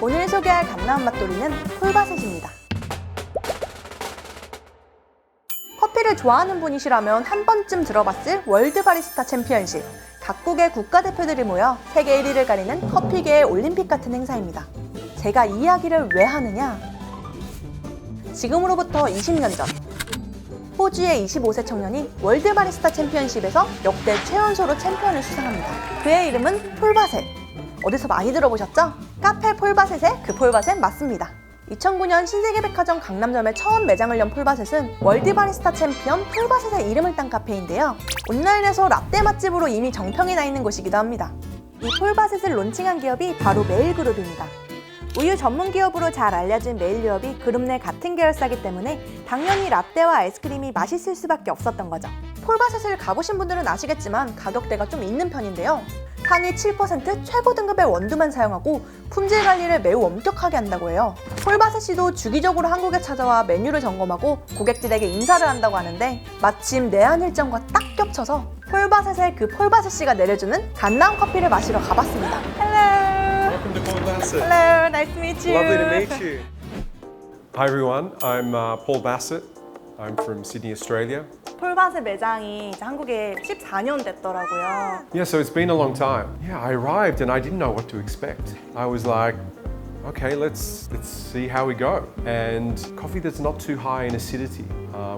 오늘 소개할 갓나온 맛돌이는 폴바셋입니다. 커피를 좋아하는 분이시라면 한 번쯤 들어봤을 월드 바리스타 챔피언십. 각국의 국가대표들이 모여 세계 1위를 가리는 커피계의 올림픽 같은 행사입니다. 제가 이 이야기를 왜 하느냐? 지금으로부터 20년 전 호주의 25세 청년이 월드 바리스타 챔피언십에서 역대 최연소로 챔피언을 수상합니다. 그의 이름은 폴바셋. 어디서 많이 들어보셨죠? 카페 폴바셋의 그 폴바셋 맞습니다. 2009년 신세계백화점 강남점에 처음 매장을 연 폴바셋은 월드 바리스타 챔피언 폴바셋의 이름을 딴 카페인데요. 온라인에서 라떼 맛집으로 이미 정평이 나 있는 곳이기도 합니다. 이 폴바셋을 론칭한 기업이 바로 메일그룹입니다. 우유 전문 기업으로 잘 알려진 메일유업이 그룹 내 같은 계열사기 때문에 당연히 라떼와 아이스크림이 맛있을 수밖에 없었던 거죠. 폴바셋을 가보신 분들은 아시겠지만 가격대가 좀 있는 편인데요. 상위 7% 최고 등급의 원두만 사용하고 품질 관리를 매우 엄격하게 한다고 해요. 폴바셋이도 주기적으로 한국에 찾아와 메뉴를 점검하고 고객들에게 인사를 한다고 하는데 마침 내한 일정과 딱 겹쳐서 폴바셋의 그 폴바셋씨가 내려주는 갓나온 커피를 마시러 가봤습니다. Hello! Welcome to Paul Bassett. Hello, nice to meet you. Lovely to meet you. Hi everyone, I'm Paul Bassett. I'm from Sydney, Australia. 폴바셋 매장이 이제 한국에 14년 됐더라고요. Yeah, so it's been a long time. Yeah, I arrived and I didn't know what to expect. I was like, okay, let's see how we go. And coffee that's not too high in acidity,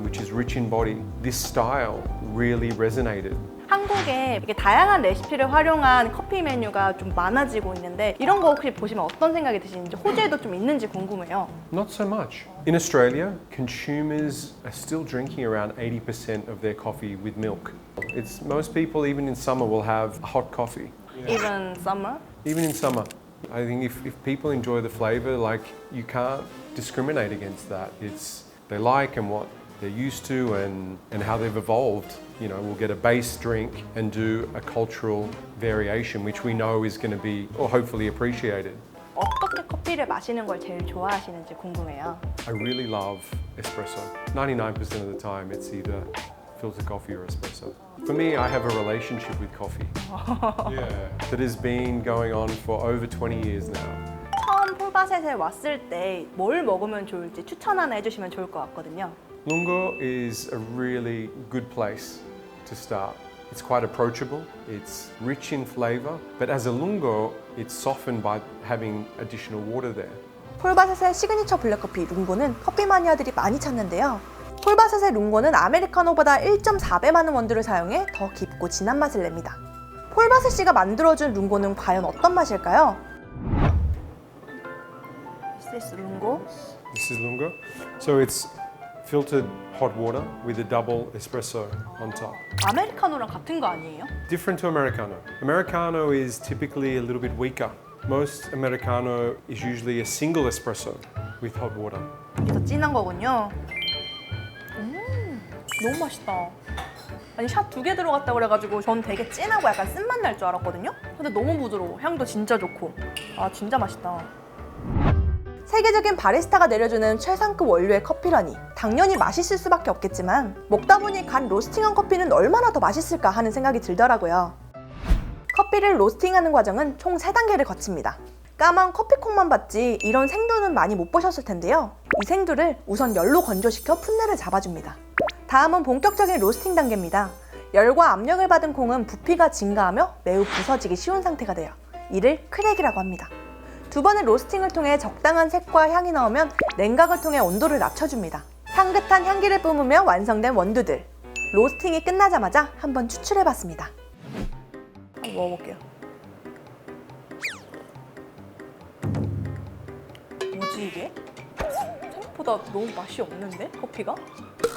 which is rich in body. This style really resonated. 한국에 이렇게 다양한 레시피를 활용한 커피 메뉴가 좀 많아지고 있는데 이런 거 혹시 보시면 어떤 생각이 드시는지 호주에도 좀 있는지 궁금해요. Not so much. In Australia, consumers are still drinking around 80% of their coffee with milk. It's most people, even in summer, will have hot coffee. Even summer? Even in summer. I think if people enjoy the flavour, like you can't discriminate against that. It's they like and what they're used to and how they've evolved. You know, we'll get a base drink and do a cultural variation, which we know is going to be, or hopefully appreciated. 어떻게 커피를 마시는 걸 제일 좋아하시는지 궁금해요. I really love espresso. 99% of the time, it's either filter coffee or espresso. For me, I have a relationship with coffee. Yeah, that has been going on for over 20 years now. 처음 폴바셋에 왔을 때 뭘 먹으면 좋을지 추천 하나 해주시면 좋을 것 같거든요. Lungo is a really good place to start. It's quite approachable, it's rich in flavour, but as a lungo, it's softened by having additional water there. 폴바셋의 시그니처 블랙커피 룽고는 커피 마니아들이 많이 찾는데요. 폴바셋의 룽고는 아메리카노보다 1.4배 많은 원두를 사용해 더 깊고 진한 맛을 냅니다. 폴바셋씨가 만들어준 룽고는 과연 어떤 맛일까요? This is 룽고. This is lungo. So it's filtered hot water with a double espresso on top. 아메리카노랑 같은 거 아니에요? Different to Americano. Americano is typically a little bit weaker. Most Americano is usually a single espresso with hot water. 이게 더 진한 거군요. 너무 맛있다. 아니 샷 2개 들어갔다고 그래가지고 전 되게 진하고 약간 쓴맛 날 줄 알았거든요? 근데 너무 부드러워. 향도 진짜 좋고. 아 진짜 맛있다. 세계적인 바리스타가 내려주는 최상급 원료의 커피라니 당연히 맛있을 수밖에 없겠지만 먹다 보니 간 로스팅한 커피는 얼마나 더 맛있을까 하는 생각이 들더라고요. 커피를 로스팅하는 과정은 총 3단계를 거칩니다. 까만 커피콩만 봤지 이런 생두는 많이 못 보셨을 텐데요. 이 생두를 우선 열로 건조시켜 풋내를 잡아줍니다. 다음은 본격적인 로스팅 단계입니다. 열과 압력을 받은 콩은 부피가 증가하며 매우 부서지기 쉬운 상태가 돼요. 이를 크랙이라고 합니다. 두 번의 로스팅을 통해 적당한 색과 향이 나오면 냉각을 통해 온도를 낮춰줍니다. 향긋한 향기를 뿜으며 완성된 원두들. 로스팅이 끝나자마자 한번 추출해봤습니다. 한번 먹어볼게요. 뭐지 이게? 생각보다 너무 맛이 없는데? 커피가?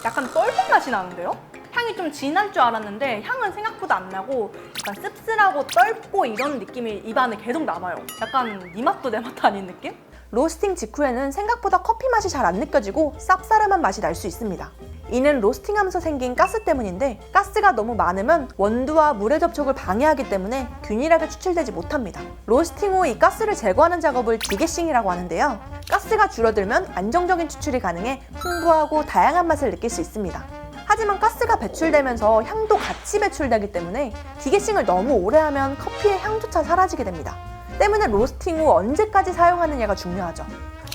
약간 떫은 맛이 나는데요? 향이 좀 진할 줄 알았는데 향은 생각보다 안 나고 약간 씁쓸하고 떫고 이런 느낌이 입안에 계속 남아요. 약간 네 맛도 내 맛도 아닌 느낌? 로스팅 직후에는 생각보다 커피 맛이 잘 안 느껴지고 쌉싸름한 맛이 날 수 있습니다. 이는 로스팅하면서 생긴 가스 때문인데 가스가 너무 많으면 원두와 물의 접촉을 방해하기 때문에 균일하게 추출되지 못합니다. 로스팅 후 이 가스를 제거하는 작업을 디게싱이라고 하는데요. 가스가 줄어들면 안정적인 추출이 가능해 풍부하고 다양한 맛을 느낄 수 있습니다. 하지만 가스가 배출되면서 향도 같이 배출되기 때문에 디게싱을 너무 오래 하면 커피의 향조차 사라지게 됩니다. 때문에 로스팅 후 언제까지 사용하느냐가 중요하죠.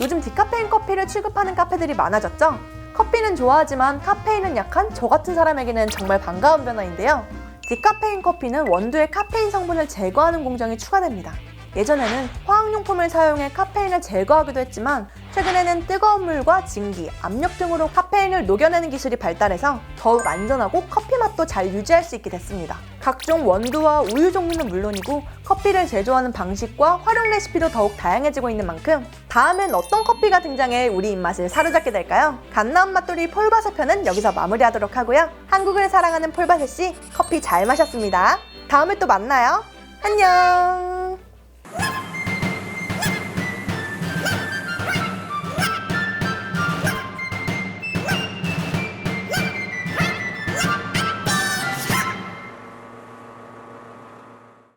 요즘 디카페인 커피를 취급하는 카페들이 많아졌죠? 커피는 좋아하지만 카페인은 약한 저 같은 사람에게는 정말 반가운 변화인데요. 디카페인 커피는 원두의 카페인 성분을 제거하는 공정이 추가됩니다. 예전에는 화학용품을 사용해 카페인을 제거하기도 했지만 최근에는 뜨거운 물과 증기, 압력 등으로 카페인을 녹여내는 기술이 발달해서 더욱 안전하고 커피 맛도 잘 유지할 수 있게 됐습니다. 각종 원두와 우유 종류는 물론이고 커피를 제조하는 방식과 활용 레시피도 더욱 다양해지고 있는 만큼 다음엔 어떤 커피가 등장해 우리 입맛을 사로잡게 될까요? 갓나온 맛돌이 폴바세 편은 여기서 마무리하도록 하고요. 한국을 사랑하는 폴바세 씨, 커피 잘 마셨습니다. 다음에 또 만나요. 안녕.